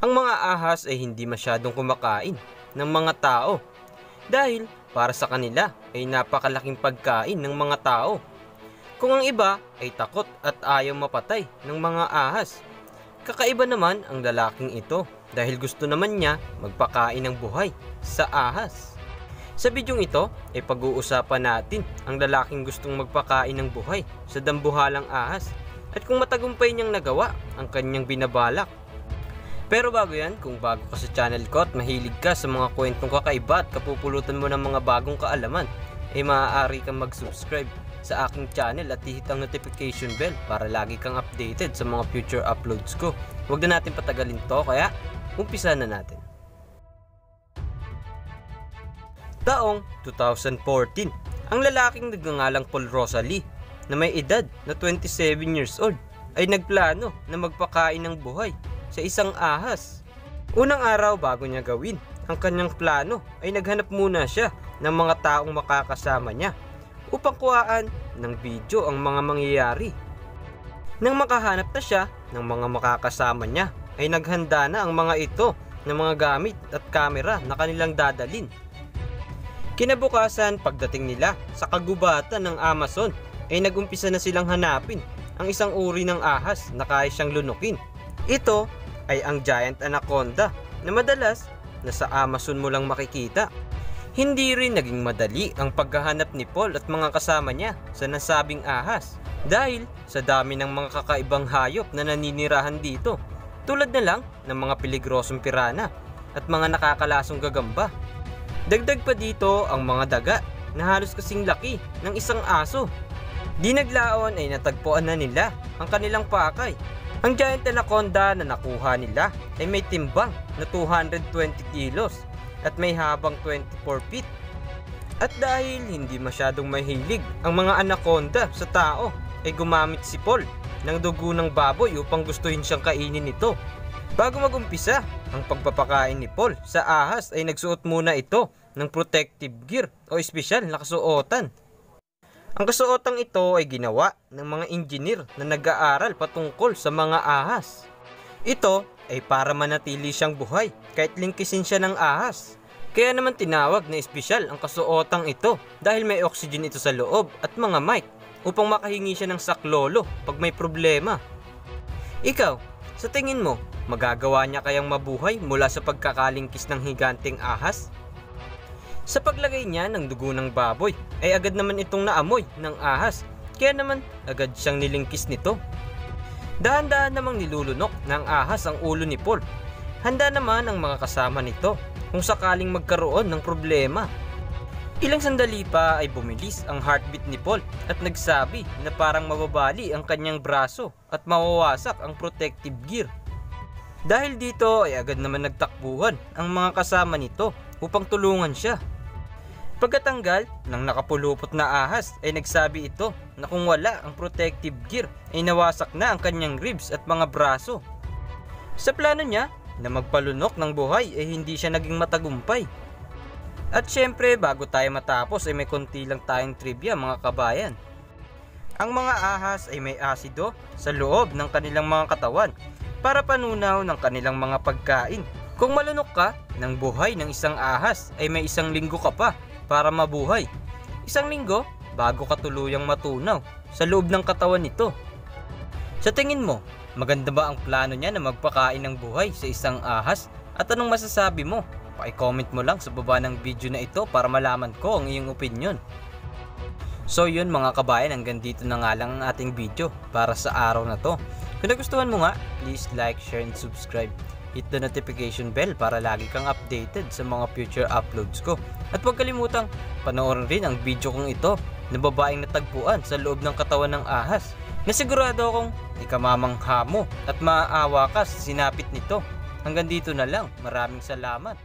Ang mga ahas ay hindi masyadong kumakain ng mga tao dahil para sa kanila ay napakalaking pagkain ng mga tao. Kung ang iba ay takot at ayaw mapatay ng mga ahas, kakaiba naman ang lalaking ito dahil gusto naman niya magpakain ng buhay sa ahas. Sa bidyong ito ay pag-uusapan natin ang lalaking gustong magpakain ng buhay sa dambuhalang ahas at kung matagumpay niyang nagawa ang kanyang binabalak. Pero bago yan, kung bago ka sa channel ko at mahilig ka sa mga kwentong kakaiba at kapupulutan mo ng mga bagong kaalaman, ay maaari kang mag-subscribe sa aking channel at hihit ang notification bell para lagi kang updated sa mga future uploads ko. Huwag na natin patagalin to, kaya umpisa na natin. Taong 2014, ang lalaking nagngangalang Paul Rosalie na may edad na 27 years old ay nagplano na magpakain ng buhay sa isang ahas. Unang araw bago niya gawin ang kanyang plano ay naghanap muna siya ng mga taong makakasama niya upang kuhaan ng video ang mga mangyayari. Nang makahanap na siya ng mga makakasama niya ay naghanda na ang mga ito ng mga gamit at kamera na kanilang dadalin. Kinabukasan pagdating nila sa kagubatan ng Amazon ay nagumpisa na silang hanapin ang isang uri ng ahas na kaya siyang lunukin. Ito ay ang giant anaconda na madalas na sa Amazon mo lang makikita. Hindi rin naging madali ang paghahanap ni Paul at mga kasama niya sa nasabing ahas dahil sa dami ng mga kakaibang hayop na naninirahan dito, tulad na lang ng mga peligrosong pirana at mga nakakalasong gagamba. Dagdag pa dito ang mga daga na halos kasing laki ng isang aso. Di naglaon ay natagpuan na nila ang kanilang pakay. Ang giant anaconda na nakuha nila ay may timbang na 220 kilos at may habang 24 feet. At dahil hindi masyadong mahilig ang mga anaconda sa tao, ay gumamit si Paul ng dugo ng baboy upang gustuhin siyang kainin ito. Bago magumpisa ang pagpapakain ni Paul sa ahas ay nagsuot muna ito ng protective gear o espesyal na kasuotan. Ang kasuotang ito ay ginawa ng mga engineer na nag-aaral patungkol sa mga ahas. Ito ay para manatili siyang buhay kahit lingkisin siya ng ahas. Kaya naman tinawag na espesyal ang kasuotang ito dahil may oxygen ito sa loob at mga mic upang makahingi siya ng saklolo pag may problema. Ikaw, sa tingin mo, magagawa niya kayang mabuhay mula sa pagkakalingkis ng higanteng ahas? Sa paglagay niya ng dugo ng baboy ay agad naman itong naamoy ng ahas, kaya naman agad siyang nilingkis nito. Dahan-dahan namang nilulunok ng ahas ang ulo ni Paul. Handa naman ang mga kasama nito kung sakaling magkaroon ng problema. Ilang sandali pa ay bumilis ang heartbeat ni Paul at nagsabi na parang mababali ang kanyang braso at mawawasak ang protective gear. Dahil dito ay agad naman nagtakbuhan ang mga kasama nito upang tulungan siya. Pagkatanggal ng nakapulupot na ahas ay nagsabi ito na kung wala ang protective gear ay nawasak na ang kanyang ribs at mga braso. Sa plano niya na magpalunok ng buhay ay hindi siya naging matagumpay. At syempre bago tayo matapos ay may konti lang tayong trivia mga kabayan. Ang mga ahas ay may asido sa loob ng kanilang mga katawan para panunaw ng kanilang mga pagkain. Kung malunok ka ng buhay ng isang ahas ay may 1 linggo ka pa para mabuhay. 1 linggo bago ka tuluyang matunaw sa loob ng katawan nito. Sa tingin mo, maganda ba ang plano niya na magpakain ng buhay sa isang ahas? At anong masasabi mo? Paki-comment mo lang sa baba ng video na ito para malaman ko ang iyong opinion. So yun mga kabayan, hanggang dito na nga lang ang ating video para sa araw na to. Kung nagustuhan mo nga, please like, share, and subscribe. Hit the notification bell para lagi kang updated sa mga future uploads ko. At huwag kalimutang panoorin rin ang video kong ito na babaeng natagpuan sa loob ng katawan ng ahas na sigurado akong ikamamangha mo at maaawa ka sa sinapit nito. Hanggang dito na lang. Maraming salamat.